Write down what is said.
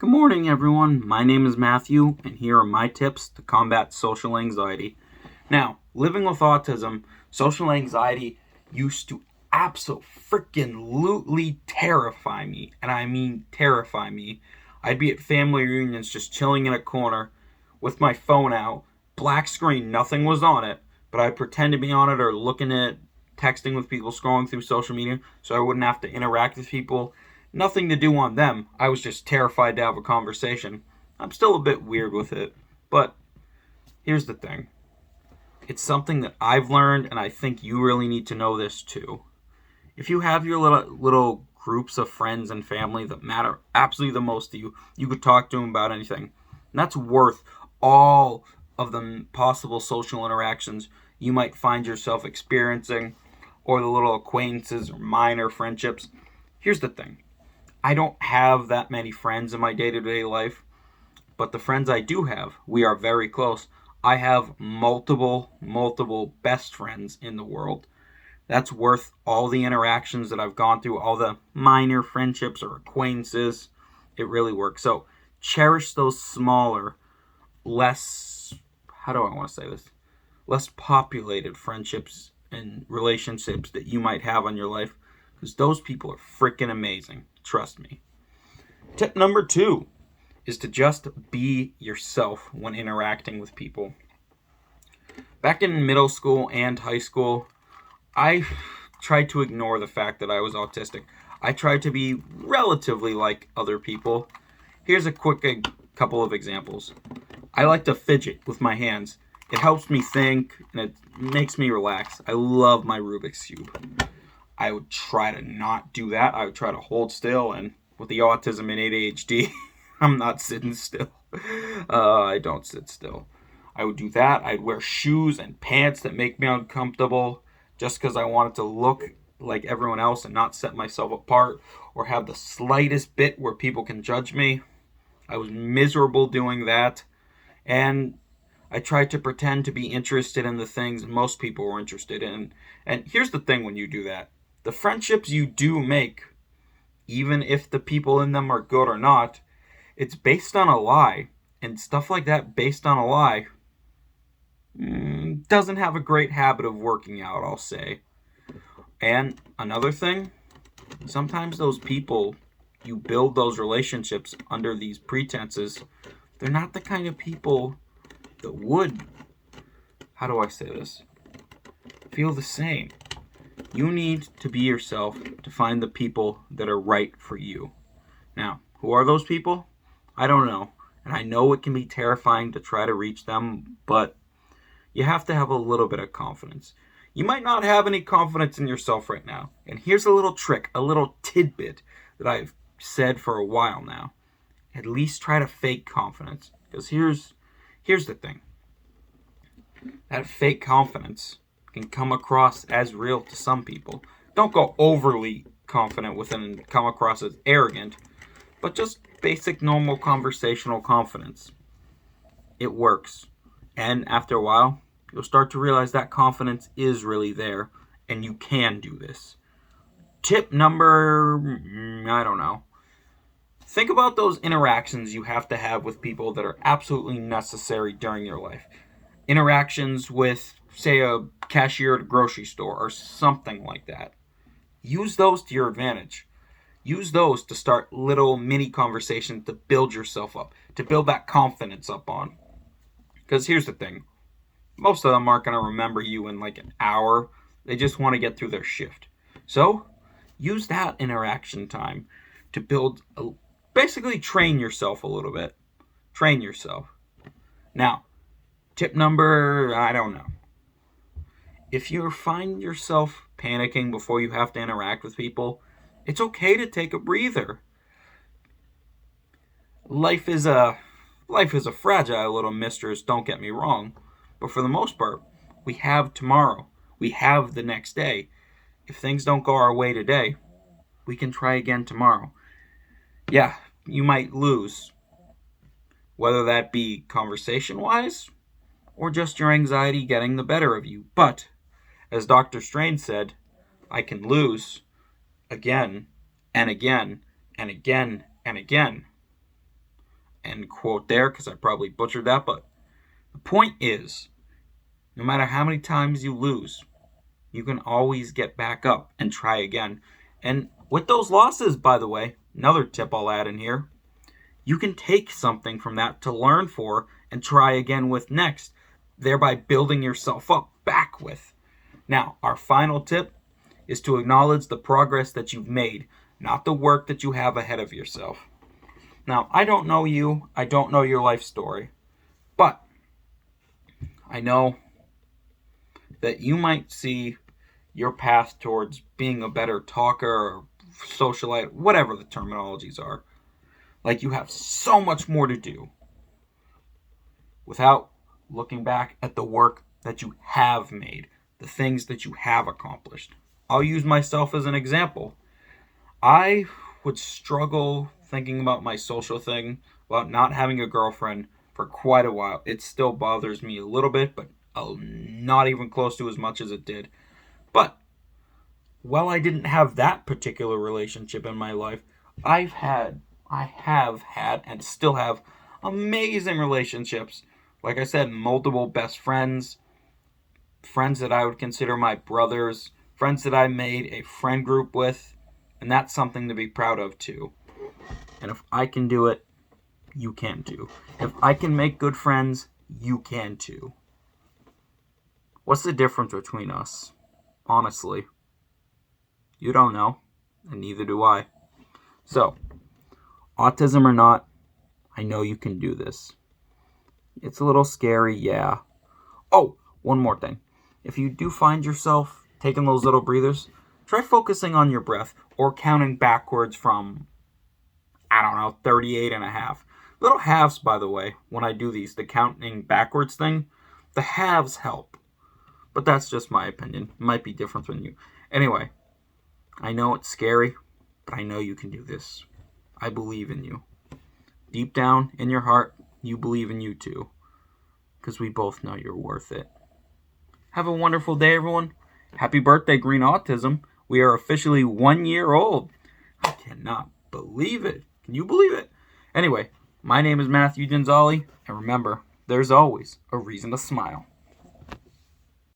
Good morning, everyone. My name is Matthew, and here are my tips to combat social anxiety. Now, living with autism, social anxiety used to absolutely terrify me, and I mean terrify me. I'd be at family reunions just chilling in a corner with my phone out, black screen, nothing was on it, but I'd pretend to be on it or looking at texting with people, scrolling through social media so I wouldn't have to interact with people. Nothing to do on them. I was just terrified to have a conversation. I'm still a bit weird with it, but here's the thing. It's something that I've learned, and I think you really need to know this too. If you have your little groups of friends and family that matter absolutely the most to you, you could talk to them about anything. And that's worth all of the possible social interactions you might find yourself experiencing, or the little acquaintances or minor friendships. Here's the thing. I don't have that many friends in my day-to-day life, but the friends I do have, we are very close. I have multiple best friends in the world. That's worth all the interactions that I've gone through, all the minor friendships or acquaintances. It really works. So cherish those smaller, less, how do I want to say this? Less populated friendships and relationships that you might have on your life, because those people are freaking amazing. Trust me. Tip number 2 is to just be yourself when interacting with people. Back in middle school and high school, I tried to ignore the fact that I was autistic. I tried to be relatively like other people. Here's a couple of examples. I like to fidget with my hands. It helps me think, and it makes me relax. I love my Rubik's Cube. I would try to not do that. I would try to hold still, and with the autism and ADHD, I'm not sitting still. I don't sit still. I would do that. I'd wear shoes and pants that make me uncomfortable just because I wanted to look like everyone else and not set myself apart or have the slightest bit where people can judge me. I was miserable doing that, and I tried to pretend to be interested in the things most people were interested in. And here's the thing when you do that. The friendships you do make, even if the people in them are good or not, it's based on a lie. And stuff like that based on a lie doesn't have a great habit of working out, I'll say. And another thing, sometimes those people, you build those relationships under these pretenses, they're not the kind of people that would, how do I say this, feel the same. You need to be yourself to find the people that are right for you. Now, who are those people? I don't know. And I know it can be terrifying to try to reach them, but you have to have a little bit of confidence. You might not have any confidence in yourself right now. And here's a little trick, a little tidbit that I've said for a while now. At least try to fake confidence. Because here's the thing. That fake confidence can come across as real to some people. Don't go overly confident with it and come across as arrogant, but just basic, normal, conversational confidence. It works. And after a while, you'll start to realize that confidence is really there, and you can do this. Tip number, I don't know. Think about those interactions you have to have with people that are absolutely necessary during your life. Interactions with, say, a cashier at a grocery store or something like that. Use those to your advantage. Use those to start little mini conversations to build yourself up, to build that confidence up on. Because here's the thing. Most of them aren't going to remember you in like an hour. They just want to get through their shift. So, use that interaction time to basically train yourself a little bit. Train yourself. Now, tip number, I don't know. If you find yourself panicking before you have to interact with people, it's okay to take a breather. Life is a fragile little mistress, don't get me wrong. But for the most part, we have tomorrow. We have the next day. If things don't go our way today, we can try again tomorrow. Yeah, you might lose. Whether that be conversation-wise or just your anxiety getting the better of you. But, as Dr. Strange said, I can lose again and again and again and again. end quote there because I probably butchered that. But the point is, no matter how many times you lose, you can always get back up and try again. And with those losses, by the way, another tip I'll add in here, you can take something from that to learn for and try again with next, thereby building yourself up back with. Now, our final tip is to acknowledge the progress that you've made, not the work that you have ahead of yourself. Now, I don't know you, I don't know your life story, but I know that you might see your path towards being a better talker or socialite, whatever the terminologies are. Like you have so much more to do without looking back at the work that you have made, the things that you have accomplished. I'll use myself as an example. I would struggle thinking about my social thing, about not having a girlfriend for quite a while. It still bothers me a little bit, but not even close to as much as it did. But while I didn't have that particular relationship in my life, I have had and still have amazing relationships. Like I said, multiple best friends, friends that I would consider my brothers, friends that I made a friend group with, and that's something to be proud of too. And if I can do it, you can too. If I can make good friends, you can too. What's the difference between us? Honestly, you don't know, and neither do I. So, autism or not, I know you can do this. It's a little scary, yeah. Oh, one more thing. If you do find yourself taking those little breathers, try focusing on your breath or counting backwards from, 38 and a half. Little halves, by the way, when I do these, the counting backwards thing, the halves help. But that's just my opinion. It might be different from you. Anyway, I know it's scary, but I know you can do this. I believe in you. Deep down in your heart, you believe in you too. Because we both know you're worth it. Have a wonderful day, everyone. Happy birthday, Green Autism. We are officially 1 year old. I cannot believe it. Can you believe it? Anyway, my name is Matthew Gonzalez, and remember, there's always a reason to smile.